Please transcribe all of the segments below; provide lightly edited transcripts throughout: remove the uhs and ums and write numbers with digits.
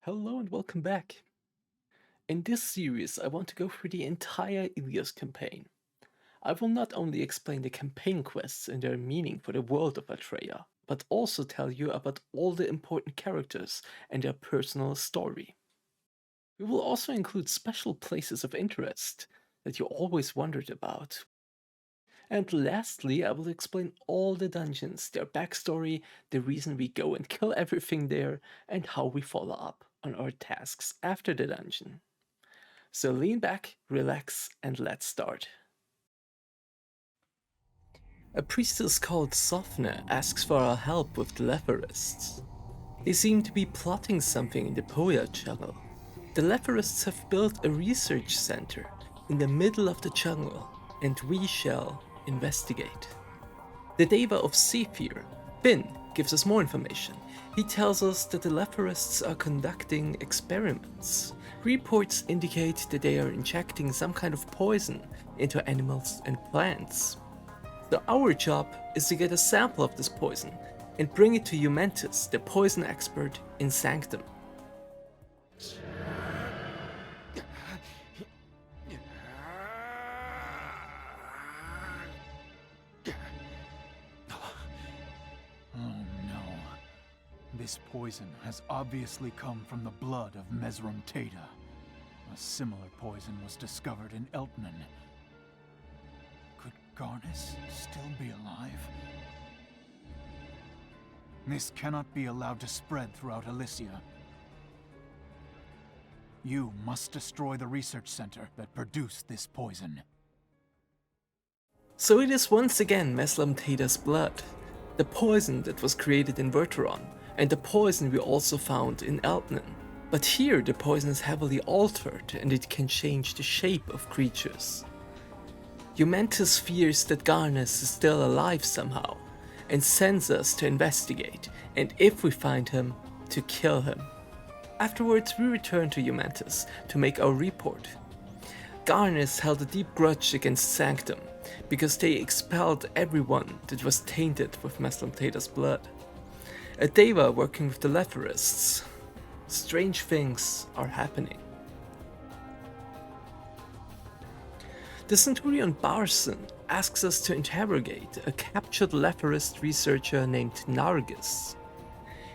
Hello and welcome back. In this series, I want to go through the entire Elyos campaign. I will not only explain the campaign quests and their meaning for the world of Atreya, but also tell you about all the important characters and their personal story. We will also include special places of interest that you always wondered about. And lastly, I will explain all the dungeons, their backstory, the reason we go and kill everything there, and how we follow up on our tasks after the dungeon. So lean back, relax, and let's start. A priestess called Sophne asks for our help with the Lepharists. They seem to be plotting something in the Poya jungle. The Lepharists have built a research center in the middle of the jungle, and we shall investigate. The Deva of Sephir, Bin, gives us more information. He tells us that the Leparists are conducting experiments. Reports indicate that they are injecting some kind of poison into animals and plants. So our job is to get a sample of this poison and bring it to Eumentus, the poison expert in Sanctum. Oh no. This poison has obviously come from the blood of Mesrum Teda. A similar poison was discovered in Eltnan. Could Garnus still be alive? This cannot be allowed to spread throughout Elysia. You must destroy the research center that produced this poison. So it is once again Meslam Teda's blood, the poison that was created in Verteron, and the poison we also found in Eltnan. But here the poison is heavily altered and it can change the shape of creatures. Eumentus fears that Garnus is still alive somehow, and sends us to investigate, and if we find him, to kill him. Afterwards we return to Eumentus to make our report. Garnus held a deep grudge against Sanctum, because they expelled everyone that was tainted with Meslam Teda's blood. A Deva working with the Lepharists. Strange things are happening. The Centurion Barson asks us to interrogate a captured Lepharist researcher named Nargis.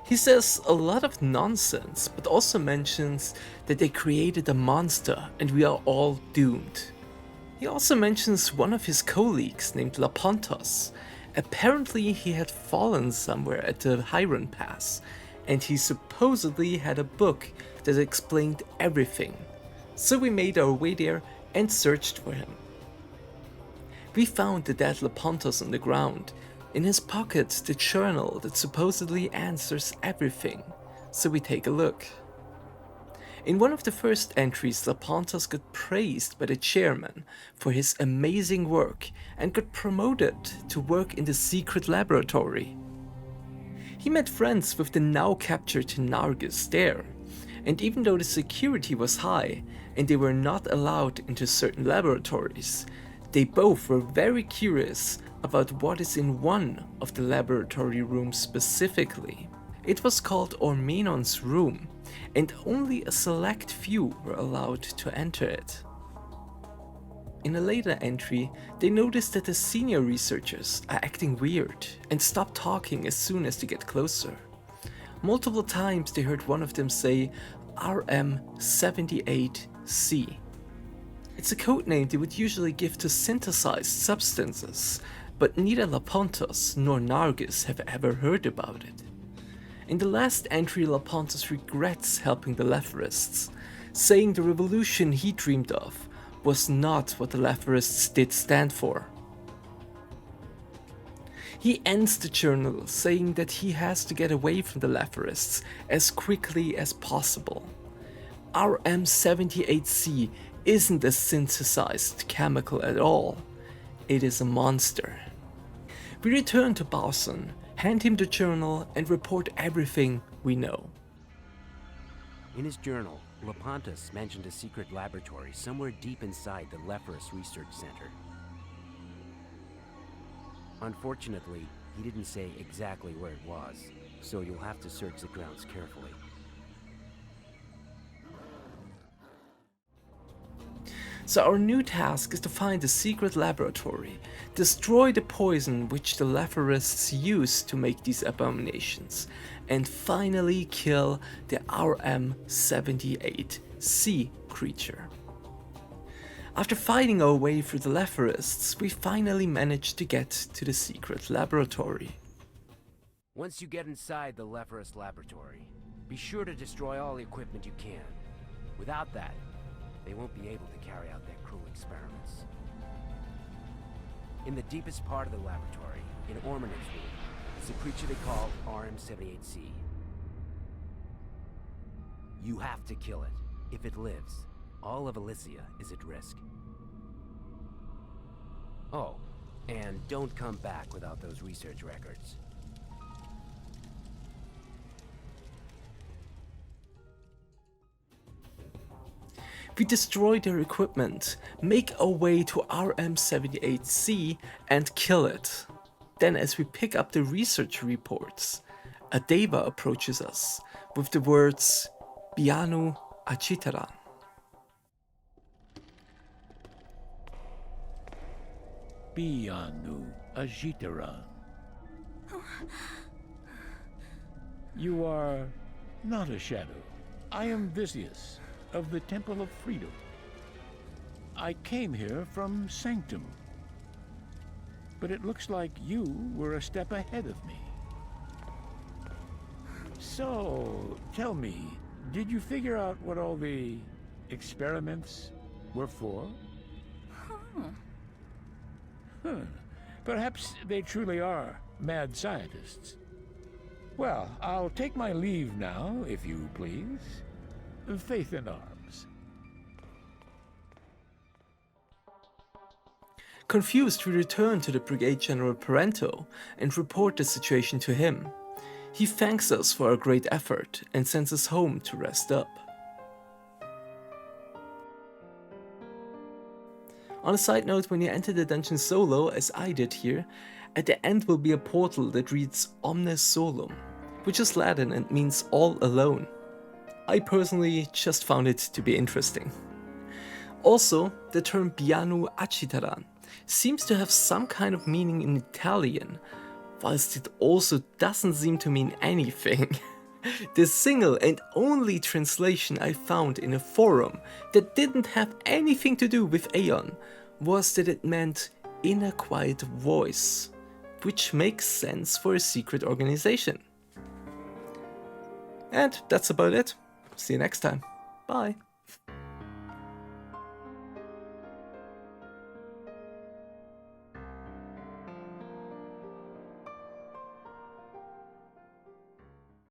He says a lot of nonsense, but also mentions that they created a monster and we are all doomed. He also mentions one of his colleagues named Lapontos. Apparently he had fallen somewhere at the Hyron Pass, and he supposedly had a book that explained everything. So we made our way there and searched for him. We found the dead Lapontos on the ground. In his pocket, the journal that supposedly answers everything. So we take a look. In one of the first entries, Lapontos got praised by the chairman for his amazing work and got promoted to work in the secret laboratory. He met friends with the now captured Nargis there, and even though the security was high and they were not allowed into certain laboratories, they both were very curious about what is in one of the laboratory rooms specifically. It was called Ormenon's room, and only a select few were allowed to enter it. In a later entry, they noticed that the senior researchers are acting weird and stop talking as soon as they get closer. Multiple times they heard one of them say RM78C. It's a codename they would usually give to synthesized substances, but neither Lapontos nor Nargis have ever heard about it. In the last entry, Lapontos regrets helping the Lepharists, saying the revolution he dreamed of was not what the Lepharists did stand for. He ends the journal saying that he has to get away from the Lepharists as quickly as possible. RM78C isn't a synthesized chemical at all. It is a monster. We return to Barson, hand him the journal, and report everything we know. In his journal, Lepontus mentioned a secret laboratory somewhere deep inside the Lepharist Research Center. Unfortunately, he didn't say exactly where it was, so you'll have to search the grounds carefully. So our new task is to find the secret laboratory, destroy the poison which the Lepharists use to make these abominations, and finally kill the RM-78C creature. After fighting our way through the Lepharists, we finally managed to get to the secret laboratory. Once you get inside the Lepharist laboratory, be sure to destroy all the equipment you can. Without that, they won't be able to carry out their cruel experiments. In the deepest part of the laboratory, in Ormanim's room, is a creature they call RM-78C. You have to kill it. If it lives, all of Elysia is at risk. Oh, and don't come back without those research records. We destroy their equipment, make our way to RM-78C and kill it. Then as we pick up the research reports, a Deva approaches us with the words Bianu Ajitaran. Bianu Ajitaran. You are not a shadow. I am Vicious, of the Temple of Freedom. I came here from Sanctum, but it looks like you were a step ahead of me. So, tell me, did you figure out what all the experiments were for? Perhaps they truly are mad scientists. Well, I'll take my leave now, if you please. Faith in arms. Confused, we return to the Brigade General Parento and report the situation to him. He thanks us for our great effort and sends us home to rest up. On a side note, when you enter the dungeon solo, as I did here, at the end will be a portal that reads Omnes Solum, which is Latin and means all alone. I personally just found it to be interesting. Also, the term Bianu Ajitaran seems to have some kind of meaning in Italian, whilst it also doesn't seem to mean anything. The single and only translation I found in a forum that didn't have anything to do with Aeon was that it meant in a quiet voice, which makes sense for a secret organization. And that's about it. See you next time. Bye.